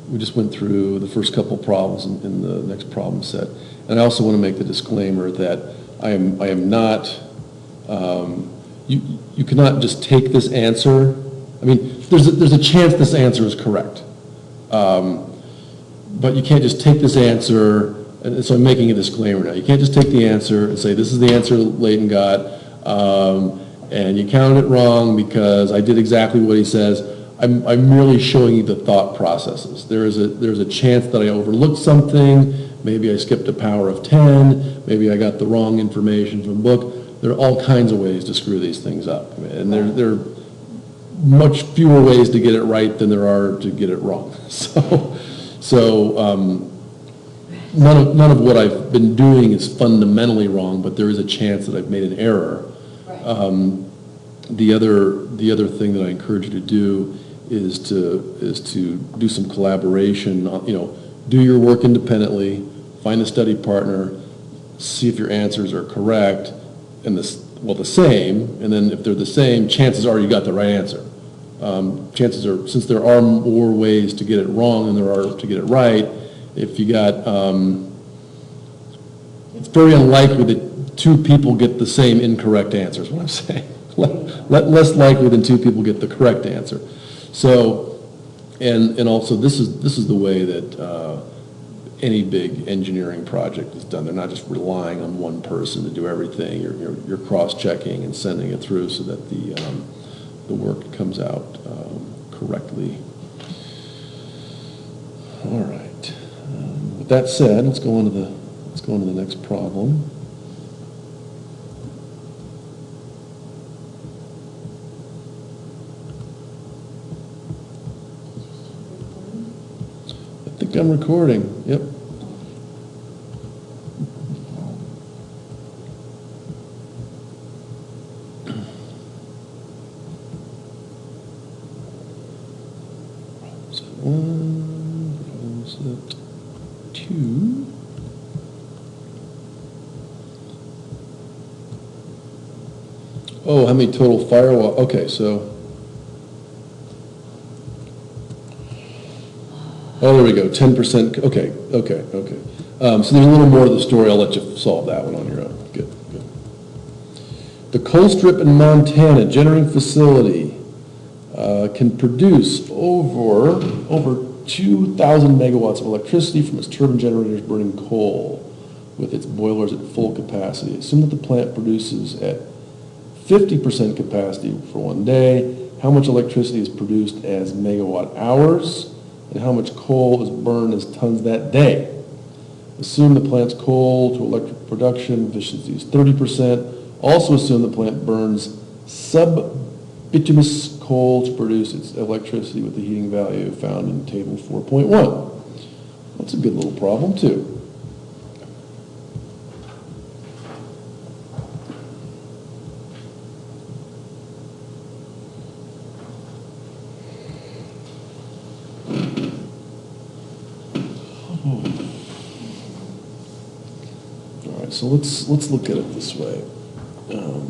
we just went through the first couple problems in the next problem set. And I also want to make the disclaimer that I am not, you cannot just take this answer. I mean, there's a chance this answer is correct. But you can't just take this answer, and so I'm making a disclaimer now. You can't just take the answer and say, this is the answer Leighton got, and you counted it wrong because I did exactly what he says. I'm merely showing you the thought processes. There's a chance that I overlooked something. Maybe I skipped a power of 10. Maybe I got the wrong information from the book. There are all kinds of ways to screw these things up. And there are much fewer ways to get it right than there are to get it wrong. So none of what I've been doing is fundamentally wrong, but there is a chance that I've made an error. Right. The other thing that I encourage you to do is to do some collaboration. Do your work independently, find a study partner, see if your answers are correct, and the same, and then if they're the same, chances are you got the right answer. Chances are, since there are more ways to get it wrong than there are to get it right, if you got, it's very unlikely that two people get the same incorrect answer, is what I'm saying. Less likely than two people get the correct answer. So, and also this is the way that any big engineering project is done. They're not just relying on one person to do everything. You're cross-checking and sending it through so that the work comes out correctly. All right. With that said, let's go on to the next problem. I think I'm recording. Yep. Set 2. Oh, how many total firewall? Okay, so. Oh, there we go, 10%, okay. So there's a little more to the story. I'll let you solve that one on your own. Good. The Colstrip in Montana generating facility can produce over 2,000 megawatts of electricity from its turbine generators burning coal with its boilers at full capacity. Assume that the plant produces at 50% capacity for one day. How much electricity is produced as megawatt hours? And how much coal is burned as tons that day? Assume the plant's coal to electric production efficiency is 30%. Also assume the plant burns sub-bituminous coal to produce its electricity with the heating value found in table 4.1. That's a good little problem too. So let's look at it this way. All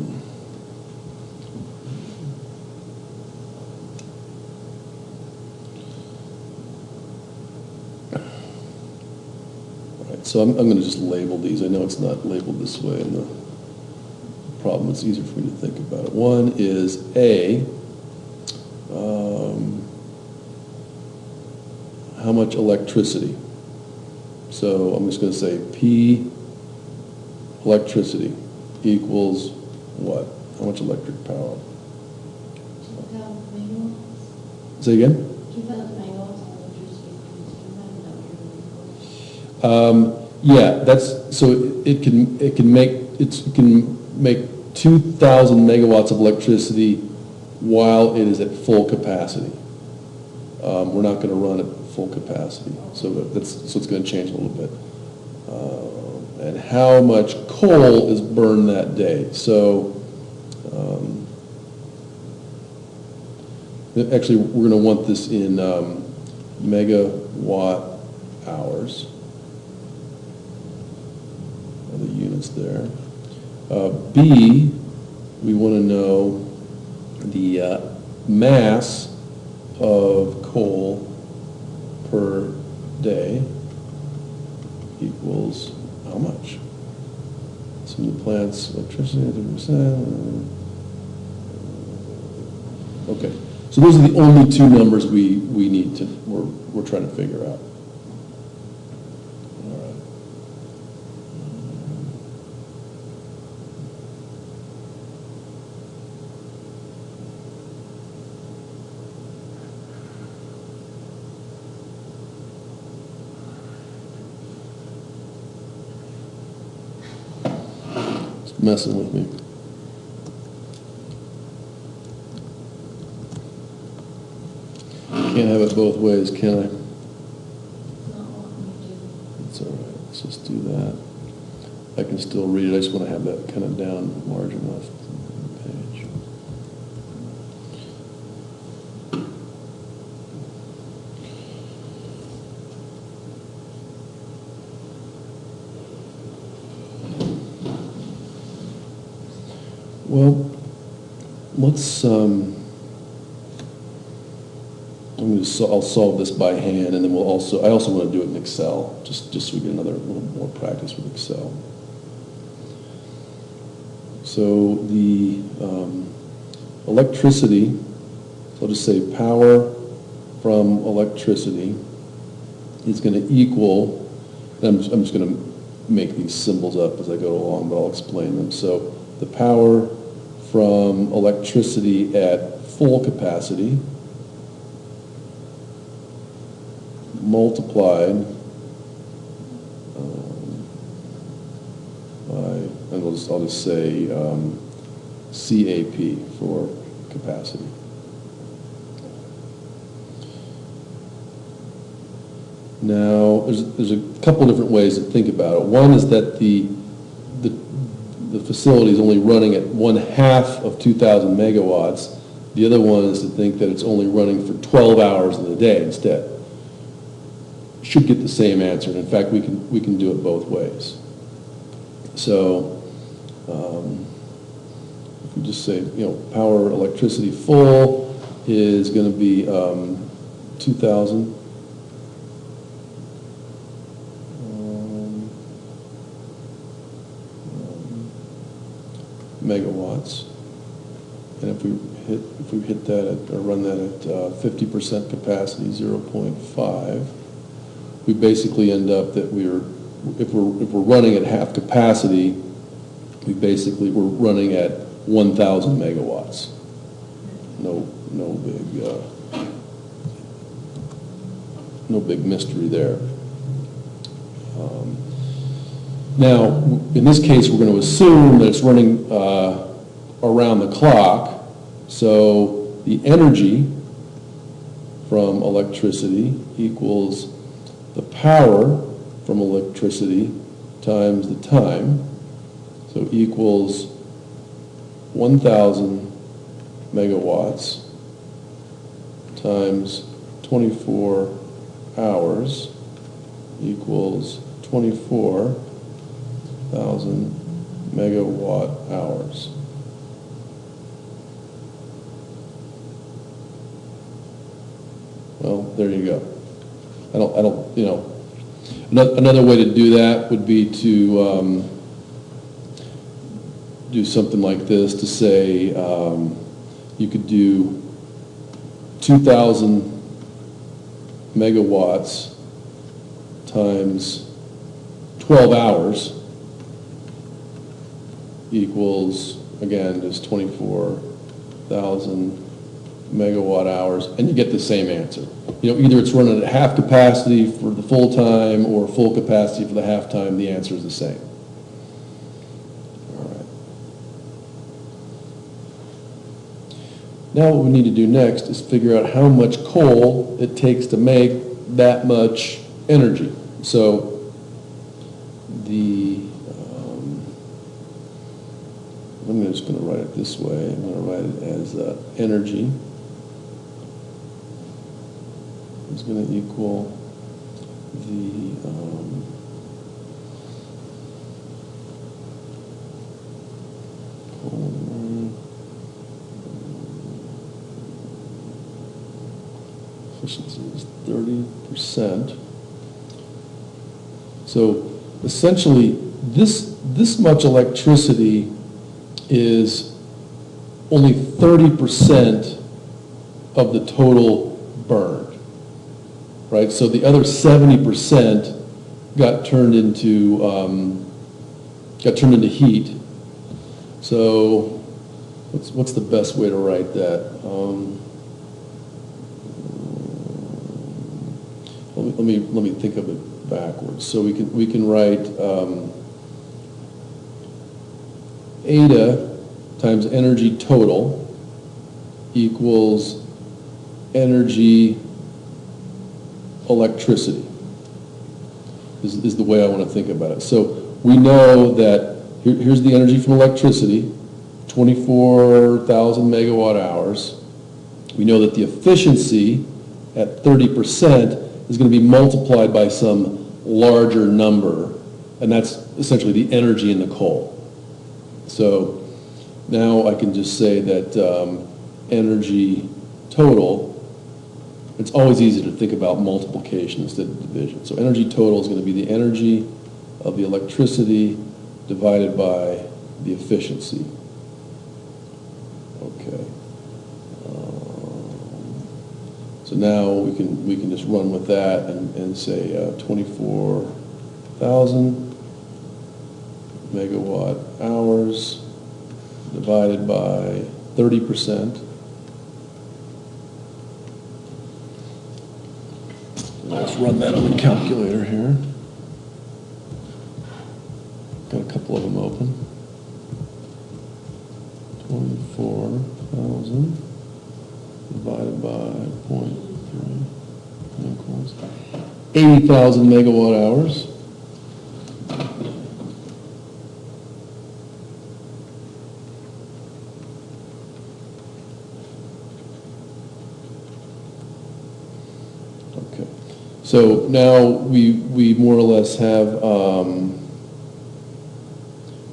right, so I'm going to just label these. I know it's not labeled this way in the problem. It's easier for me to think about it. One is A, how much electricity? So I'm just going to say P electricity equals what? How much electric power? 2,000 megawatts. Say again? 2,000 megawatts of electricity. Yeah, that's so it can make 2,000 megawatts of electricity while it is at full capacity. We're not going to run at full capacity, so it's going to change a little bit. And how much coal is burned that day. So actually, we're going to want this in megawatt hours. The units there. B, we want to know the mass of coal per day equals how much? Some of the plant's electricity, 30%. Okay, so those are the only two numbers we need to, we're trying to figure out. All right. It's messing with me. Can't have it both ways, can I? It's not wanting me to. It's all right, let's just do that. I can still read it, I just want to have that kind of down large enough page. Well, let's, I'll solve this by hand, and then we'll also, I also want to do it in Excel, just so we get another little more practice with Excel. So the electricity, so I'll just say power from electricity is going to equal, and I'm just going to make these symbols up as I go along, but I'll explain them. So the power from electricity at full capacity multiplied by, and I'll just say CAP for capacity. Now, there's a couple different ways to think about it. One is that the facility is only running at 1/2 of 2,000 megawatts. The other one is to think that it's only running for 12 hours in the day instead. Should get the same answer, and in fact, we can do it both ways. So, if we just say, power electricity full is going to be 2,000 megawatts, and if we hit that or run that at 50% capacity, 0.5. We basically end up that if we're running at half capacity, we're running at 1,000 megawatts. No big mystery there. Now, in this case, we're going to assume that it's running around the clock. So the energy from electricity equals the power from electricity times the time, so equals 1,000 megawatts times 24 hours equals 24,000 megawatt hours. Well, there you go. Another way to do that would be to do something like this, to say you could do 2,000 megawatts times 12 hours equals, again, just 24,000 megawatt hours, and you get the same answer. Either it's running at half capacity for the full time or full capacity for the half time, the answer is the same. All right. Now what we need to do next is figure out how much coal it takes to make that much energy. So I'm just going to write it this way. I'm going to write it as energy is going to equal the efficiency is 30%. So essentially, this much electricity is only 30% of the total burned, right? So the other 70% got turned into heat. So what's the best way to write that? Let me think of it backwards. So we can write eta times energy total equals energy electricity is the way I want to think about it. So we know that here's the energy from electricity, 24,000 megawatt hours. We know that the efficiency at 30% is going to be multiplied by some larger number, and that's essentially the energy in the coal. So now I can just say that energy total, it's always easy to think about multiplication instead of division. So energy total is going to be the energy of the electricity divided by the efficiency. Okay. So now we can just run with that and say 24,000 megawatt hours divided by 30%. Let's run that on the calculator here. Got a couple of them open. 24,000 divided by 0.3 equals 80,000 megawatt hours. Okay, so now we more or less have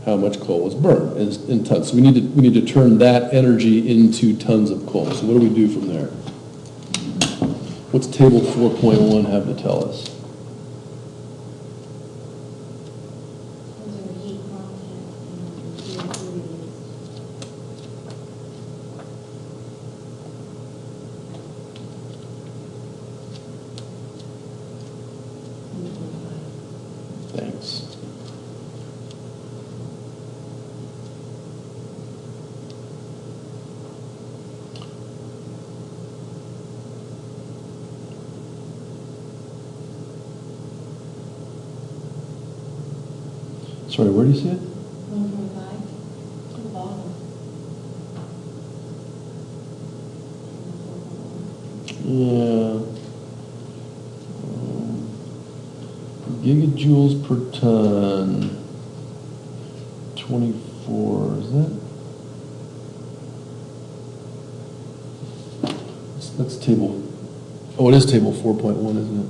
how much coal was burned in tons. So we need to turn that energy into tons of coal. So what do we do from there? What's table 4.1 have to tell us? Those are heat content and CO2 release. Thanks. Sorry, where do you see it? 125, to the bottom. Yeah. Gigajoules per ton. 24, is that? That's table, oh, it is table 4.1, isn't it?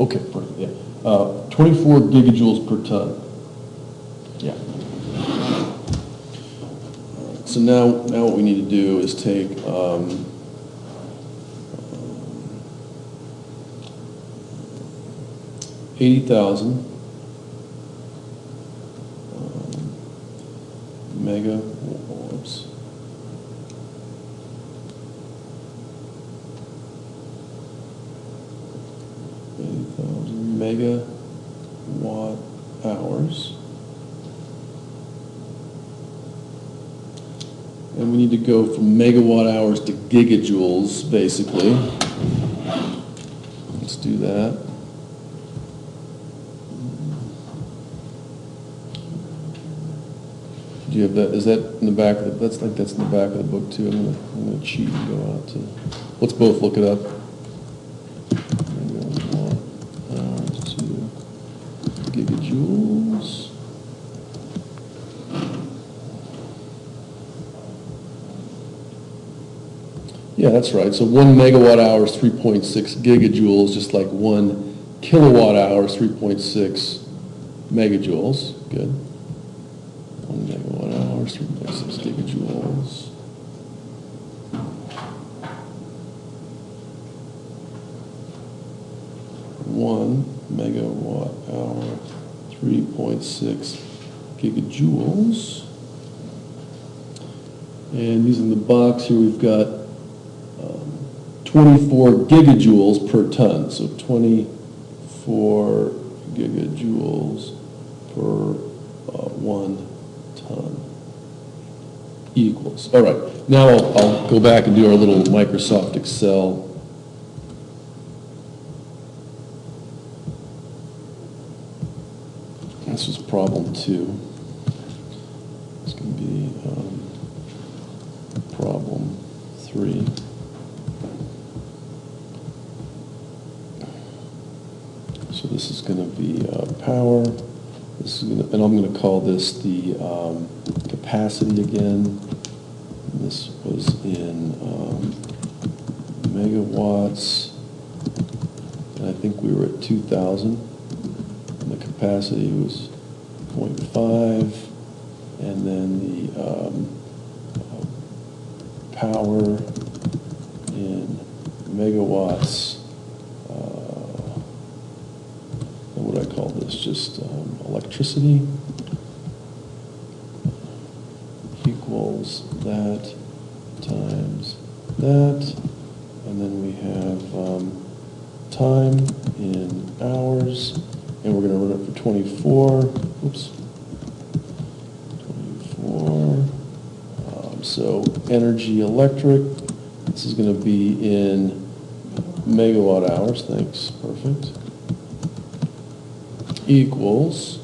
Okay, perfect, yeah. 24 gigajoules per ton. Yeah. So now what we need to do is take 80,000 megawatts. Megawatt hours. And we need to go from megawatt hours to gigajoules, basically. Let's do that. Do you have that? Is that in the back of the? That's in the back of the book too. I'm gonna cheat and go out to. Let's both look it up. Megawatt hours to gigajoules. Yeah, that's right. So 1 megawatt hour is 3.6 gigajoules, just like 1 kilowatt hour is 3.6 megajoules. Good. 1 megawatt hour is 3.6 gigajoules. 1 megawatt hour, 3.6 gigajoules. And using the box here, we've got 24 gigajoules per ton. So 24 gigajoules per 1 ton equals. All right, now I'll go back and do our little Microsoft Excel. This was problem 2. It's going to be problem 3. So this is going to be power. This is going to, and I'm going to call this the capacity again. And this was in megawatts, and I think we were at 2,000. And the capacity was 0.5, and then the power in megawatts. What do I call this? Just electricity equals that times that, and then we have time in hours, and we're going to run it for 24. Oops. 24. So energy electric. This is going to be in megawatt hours. Thanks. Perfect. Equals,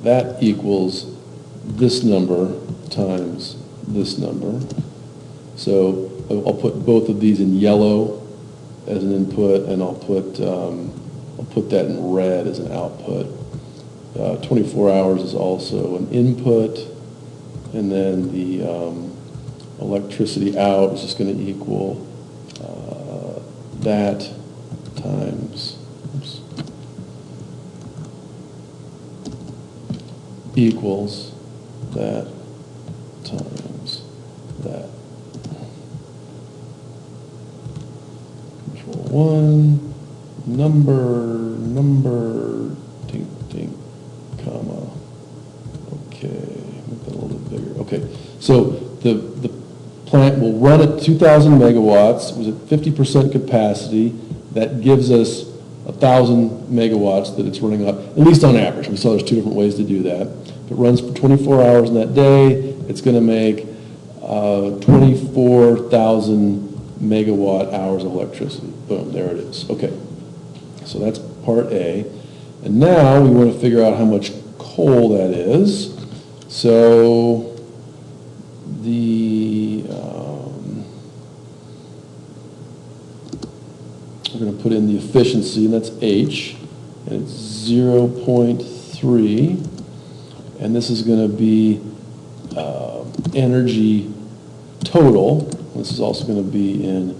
that equals this number times this number. So I'll put both of these in yellow as an input, and I'll put that in red as an output. 24 hours is also an input, and then the electricity out is just going to equal that times, oops, equals that times that. Control 1, number, ding, comma. Okay, make that a little bit bigger. Okay, so the plant will run at 2,000 megawatts. It was at 50% capacity. That gives us 1,000 megawatts that it's running on, at least on average. We saw there's 2 different ways to do that. If it runs for 24 hours in that day, it's going to make 24,000 megawatt hours of electricity. Boom, there it is. Okay, so that's part A. And now we want to figure out how much coal that is. So we're going to put in the efficiency, and that's H, and it's 0.3, and this is going to be energy total. This is also going to be in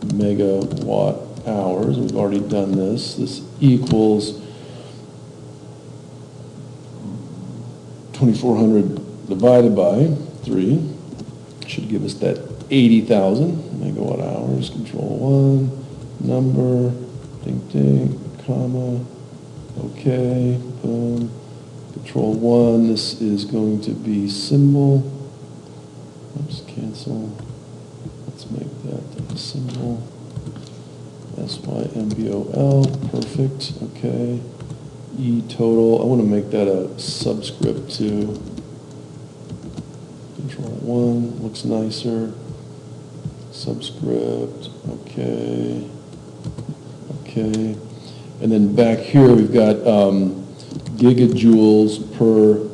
megawatt hours. We've already done this. This equals 2,400 divided by 3. Should give us that 80,000 megawatt hours. Control 1, number, ding, comma, okay, boom. Control 1, this is going to be symbol. Oops, cancel. Let's make that a symbol. SYMBOL, perfect, okay. E total, I want to make that a subscript too. Control 1, looks nicer. Subscript, okay. Okay. And then back here we've got gigajoules per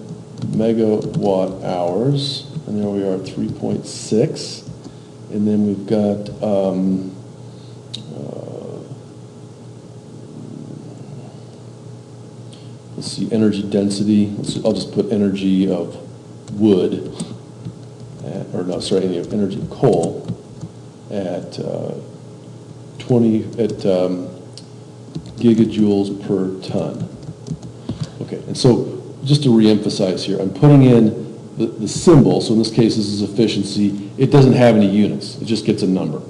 megawatt hours. And there we are, 3.6. And then we've got let's see, energy density. I'll just put energy of wood, energy of coal at 20 gigajoules per ton. Okay, and so just to reemphasize here, I'm putting in the symbol, so in this case, this is efficiency, it doesn't have any units, it just gets a number.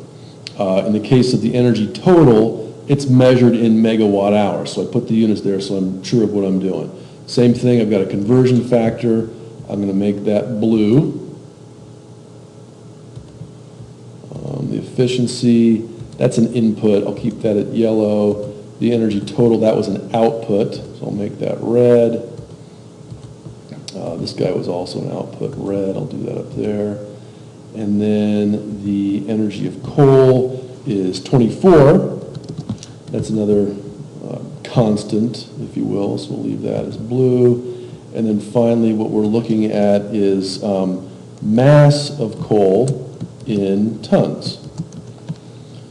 In the case of the energy total, it's measured in megawatt hours, so I put the units there so I'm sure of what I'm doing. Same thing, I've got a conversion factor, I'm gonna make that blue. The efficiency, that's an input, I'll keep that at yellow. The energy total, that was an output, so I'll make that red. This guy was also an output, red, I'll do that up there. And then the energy of coal is 24. That's another constant, if you will, so we'll leave that as blue. And then finally, what we're looking at is mass of coal in tons.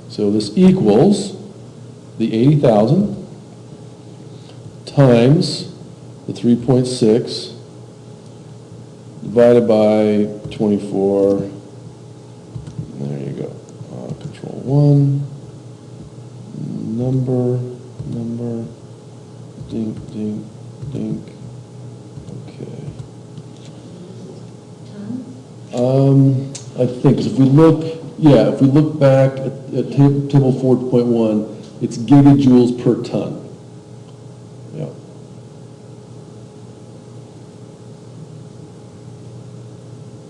So this equals the 80,000 times the 3.6 divided by 24. There you go. Control 1, number, dink, dink, dink. Okay. I think, 'cause if we look back at table 4.1, it's gigajoules per ton. Yeah.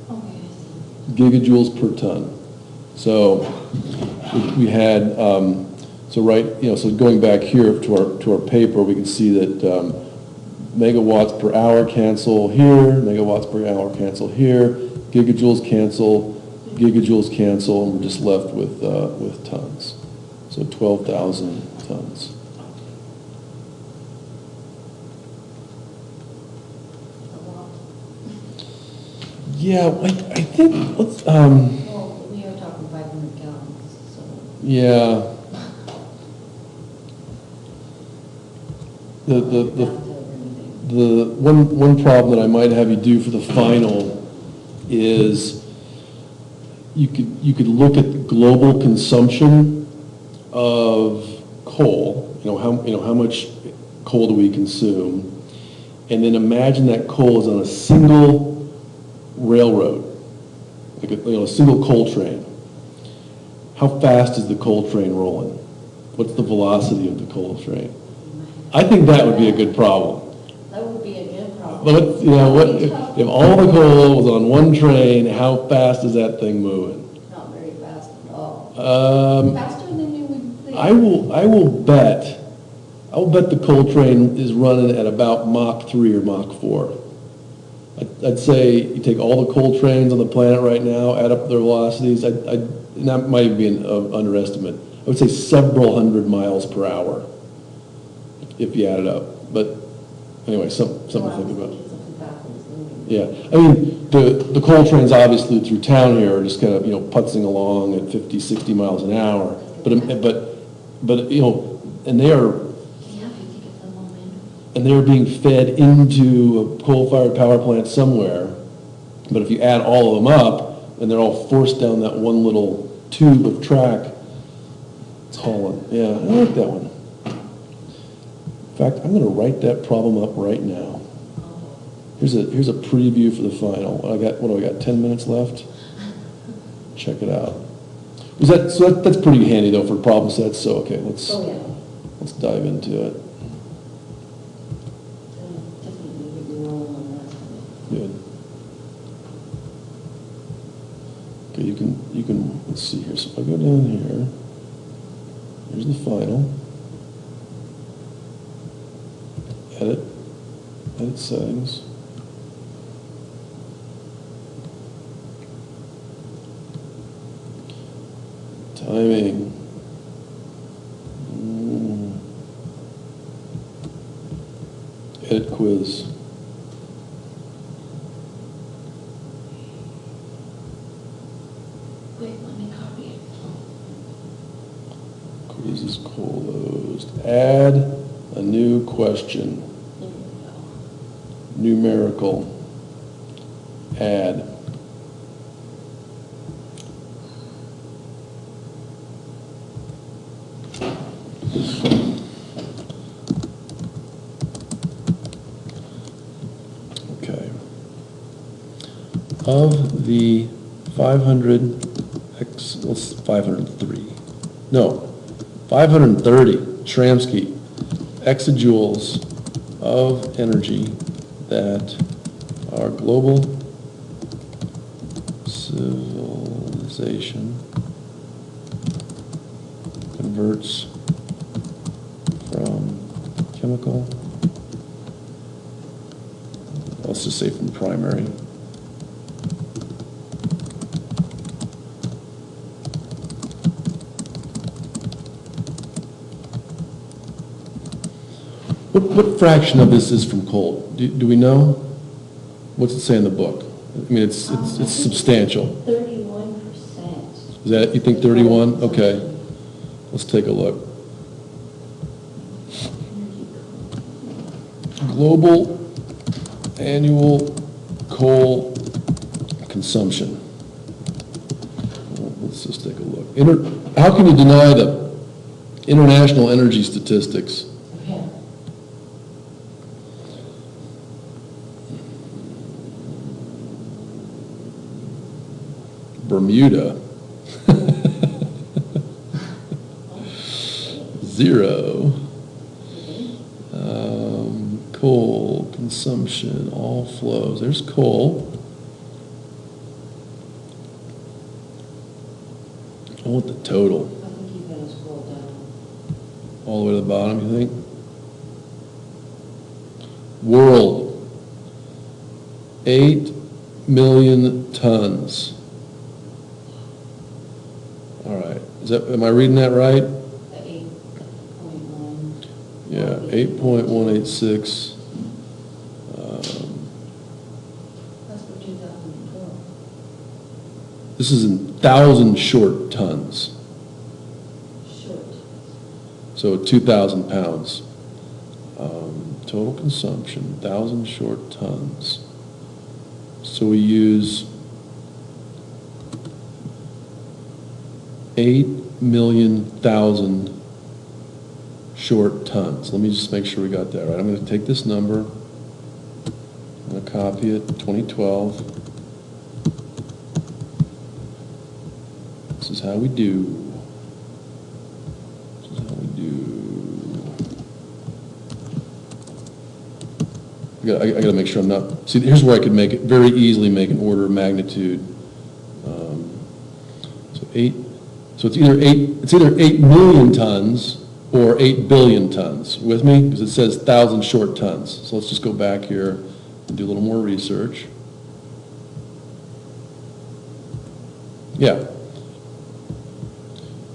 Okay, I see. Gigajoules per ton. So we had, so going back here to our paper, we can see that megawatts per hour cancel here, megawatts per hour cancel here, gigajoules cancel, and we're just left with tons. So 12,000 tons. Yeah, I think, let's, Well, we are talking 500 gallons, so. yeah. The Not to anything. one problem that I might have you do for the final is you could look at the global consumption of coal, how much coal do we consume, and then imagine that coal is on a single railroad, like a single coal train. How fast is the coal train rolling? What's the velocity of the coal train? I think that would be a good problem. That would be a good problem. But if all the coal was on one train, how fast is that thing moving? Not very fast at all. Um, Faster than you would think. I will bet the coal train is running at about Mach 3 or Mach 4. I'd say you take all the coal trains on the planet right now, add up their velocities, and that might be an underestimate. I would say several hundred miles per hour if you add it up. But anyway, something to think about. Yeah, I mean, the coal trains obviously through town here are just kind of, putzing along at 50, 60 miles an hour. But and they are, Yeah, if you think of the momentum. and they're being fed into a coal-fired power plant somewhere. But if you add all of them up, and they're all forced down that one little tube of track, it's hauling. Yeah, I like that one. In fact, I'm going to write that problem up right now. Here's a preview for the final. What do I got? 10 minutes left. Check it out. That's pretty handy though for problem sets. So okay, let's dive into it. Definitely get you rolling on that. Good. Okay, you can let's see here. So if I go down here, here's the final. Edit settings. Timing. Edit quiz. Wait, let me copy it. Quiz is closed. Add a new question. There we go. Numerical. Add. Okay. of the 503, no, 530 Tramsky exajoules of energy that our global civilization converts from chemical, let's just say from primary, what fraction of this is from coal? Do we know? What's it say in the book? I mean, it's substantial. 31%. Is that, you think 31? Okay, let's take a look. Global annual coal consumption. Well, let's just take a look. How can you deny the international energy statistics? Okay. Bermuda. 0. Coal consumption, all flows. There's coal. I want the total. I think you gotta scroll down. All the way to the bottom, you think? World. 8 million tons. All right. Am I reading that right? The 8.1. Yeah, 8.186. That's for 2012. This is in 1,000 short tons, Short. so 2,000 pounds. Total consumption, 1,000 short tons. So we use 8,000,000 short tons. Let me just make sure we got that right. I'm going to take this number, I'm going to copy it, 2012. This is how we do. This is how we do. I got to make sure I'm not, see, here's where I could make it, very easily make an order of magnitude. So it's either 8 million tons or 8 billion tons. With me? Because it says 1,000 short tons. So let's just go back here and do a little more research. Yeah.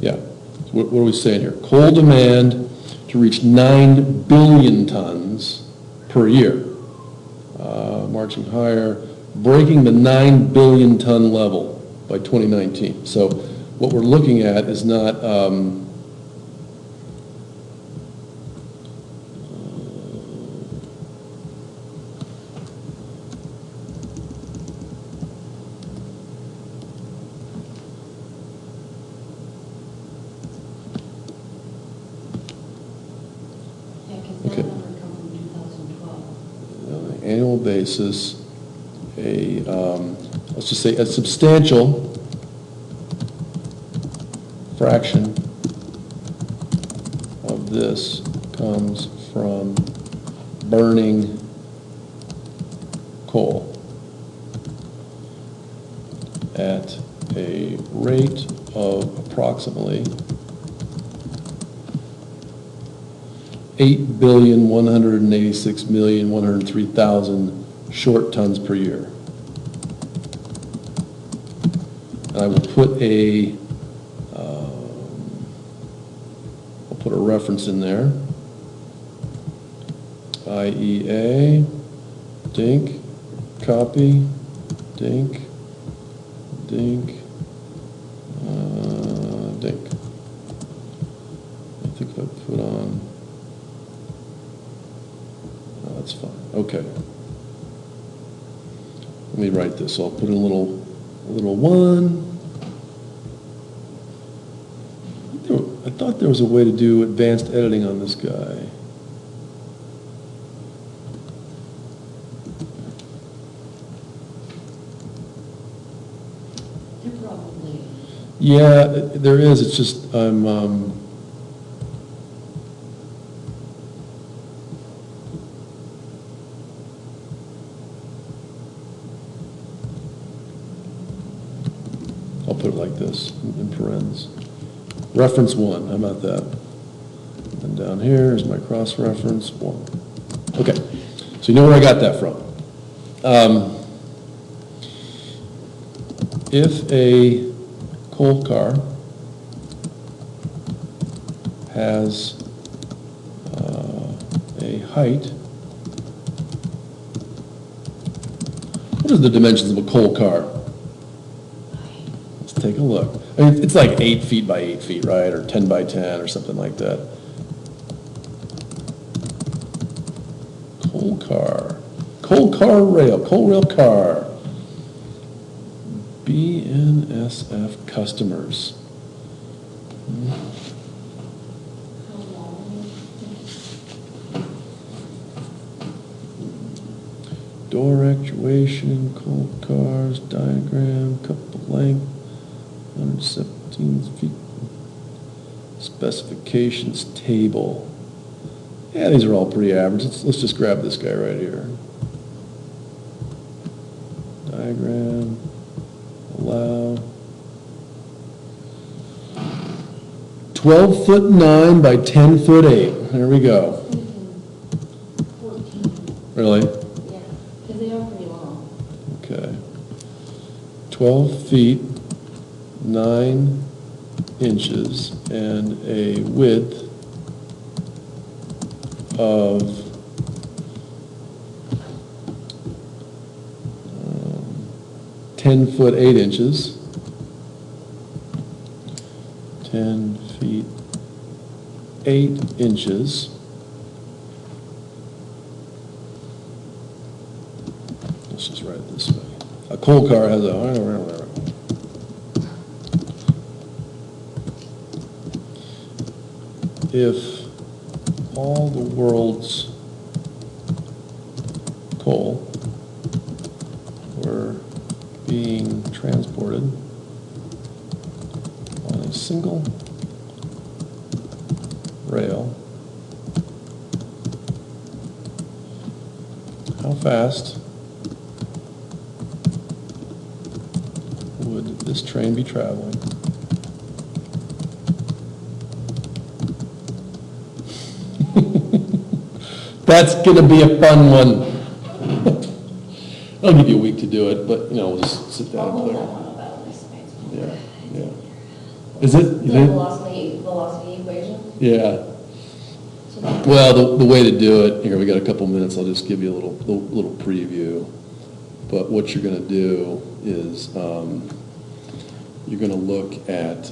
Yeah. So what are we saying here? Coal demand to reach 9 billion tons per year. Marching higher, breaking the 9 billion ton level by 2019. So what we're looking at is not Yeah, because Okay. that number comes from 2012. annual basis, let's just say a substantial fraction of this comes from burning coal at a rate of approximately 8,186,103,000 short tons per year. And I will put I'll put a reference in there. IEA, DINK, copy, DINK, DINK, DINK. I think if I put on, oh, that's fine, okay. Let me write this, so I'll put in a little 1. I thought there was a way to do advanced editing on this guy. There probably, Yeah, there is, it's just, I'll put it like this, in parentheses. Reference 1, how about that? And down here is my cross-reference 1. Okay, so you know where I got that from. If a coal car has a height, what are the dimensions of a coal car? Let's take a look. I mean, it's like 8 feet by 8 feet, right? Or 10 by 10 or something like that. Coal rail car. BNSF customers. how long? Door actuation, coal cars, diagram, couple length, 117 feet. Specifications table. Yeah, these are all pretty average. Let's just grab this guy right here. Diagram, allow. 12'9" by 10'8". There we go. 14, Really? yeah, because they are pretty long. Okay. 12 feet, 9 inches, and a width of 10 foot 8 inches. 10 feet 8 inches. Let's just write it this way. A coal car has a, if all the world's coal were being transported on a single rail, how fast would this train be traveling? That's gonna be a fun one. I'll give you a week to do it, but, we'll just sit down I'll and hold play. that one about this space. Yeah. Is it? The velocity equation? Yeah. So that- Well, the way to do it, here, we got a couple minutes, I'll just give you a little preview. But what you're gonna do is, you're gonna look at,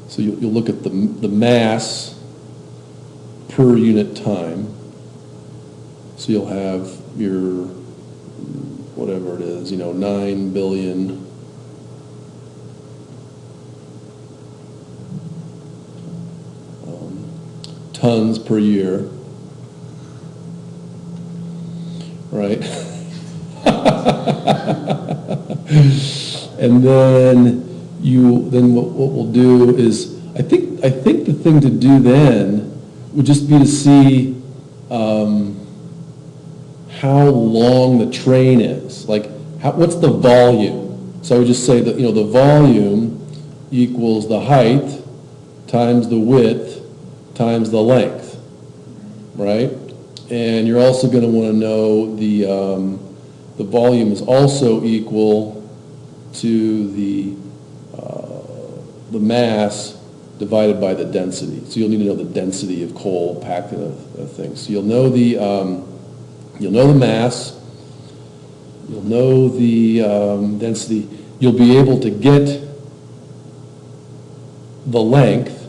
so you'll look at the mass per unit time. So you'll have your, whatever it is, 9 billion tons per year, right? And then what we'll do is, I think the thing to do then would just be to see how long the train is, like what's the volume. So I would just say that the volume equals the height times the width times the length, right? And you're also going to want to know the volume is also equal to the mass divided by the density. So you'll need to know the density of coal packed in a thing. So you'll know the mass, you'll know the density, you'll be able to get the length,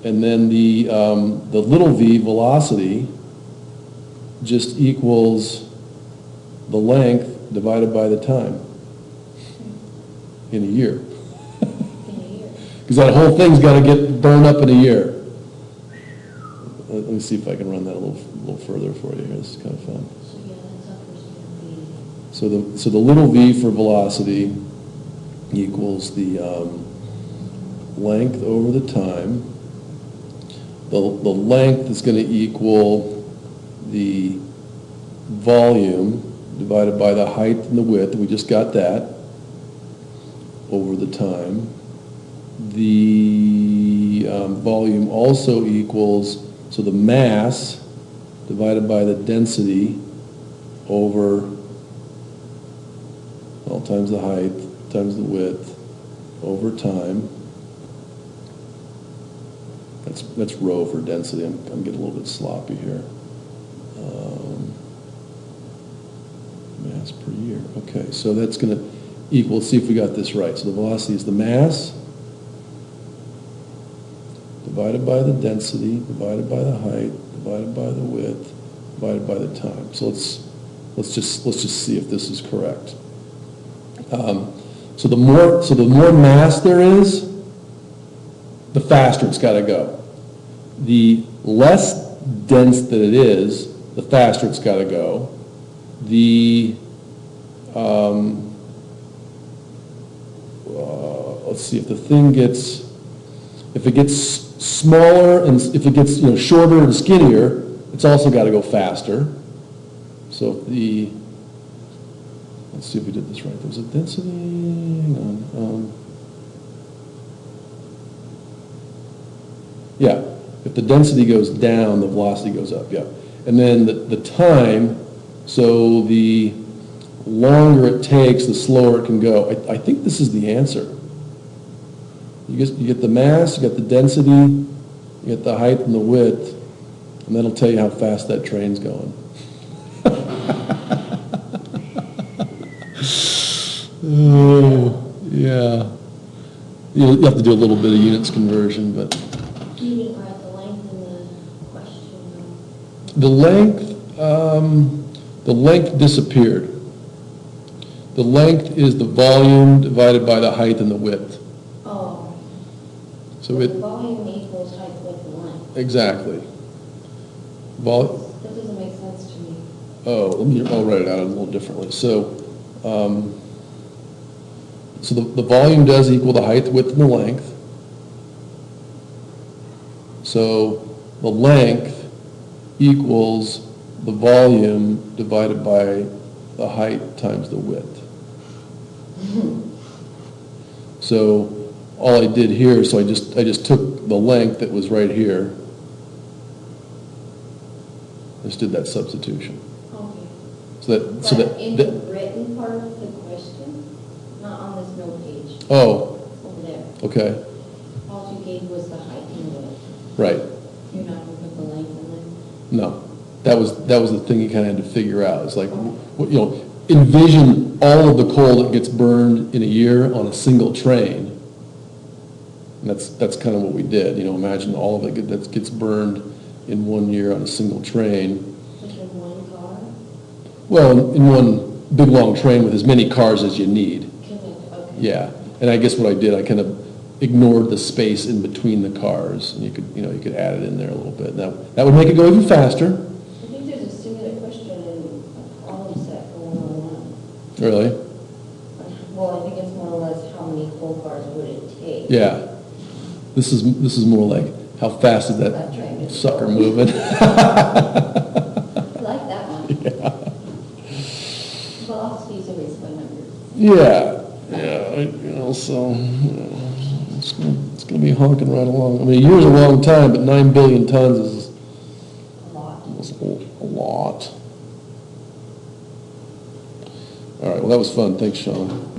and then the little v, velocity, just equals the length divided by the time in a year. In a year. Because that whole thing's got to get burned up in a year. me see if I can run that a little further for you here. This is kind of fun. So, yeah, that's up for V. So the little v for velocity equals the length over the time. The length is going to equal the volume divided by the height and the width. We just got that over the time. The volume also equals, so the mass divided by the density over, well, times the height, times the width, over time. That's rho for density. I'm getting a little bit sloppy here. Mass per year. Okay, so that's going to equal, let's see if we got this right. So the velocity is the mass divided by the density, divided by the height, divided by the width, divided by the time. So let's just see if this is correct. So the more mass there is, the faster it's got to go. The less dense that it is, the faster it's got to go. Let's see, if the thing gets, if it gets smaller and if it gets shorter and skinnier, it's also got to go faster. So if let's see if we did this right. There was a density, hang on. Yeah, if the density goes down, the velocity goes up, yeah. And then the time, so the longer it takes, the slower it can go. I think this is the answer. You get the mass, you get the density, you get the height and the width, and that'll tell you how fast that train's going. Oh, yeah. You have to do a little bit of units conversion, but. You didn't write the length in the question, The length disappeared. The length is the volume divided by the height and the width. Oh. So The volume equals height, width, and length. exactly. That doesn't make sense to me. I'll write it out a little differently. So the volume does equal the height, width, and the length. So the length equals the volume divided by the height times the width. So all I did here, so I just took the length that was right here. I just did that substitution. Okay. So But in the that written part of the question, not on this note page, oh, over there, okay, all you gave was the height and width. right. You're not going to put the length in there? No, that was the thing you kind of had to figure out. It's like, envision all of the coal that gets burned in a year on a single train. And that's kind of what we did. Imagine all of it that gets burned in 1 year on a single train. Like in one car? Well, in one big long train with as many cars as you need. Okay. Yeah, and I guess what I did, I kind of ignored the space in between the cars, and you could add it in there a little bit. That would make it go even faster. I think there's a similar question in a problem set for 101. Really? Well, I think it's more or less how many coal cars would it take? Yeah. This is more like how fast is that That train is sucker going. moving? I like that one. Yeah. Velocity is always my number. Yeah. So it's going to be honking right along. I mean, a year's a long time, but 9 billion tons is A lot. a lot. All right. Well, that was fun. Thanks, Sean.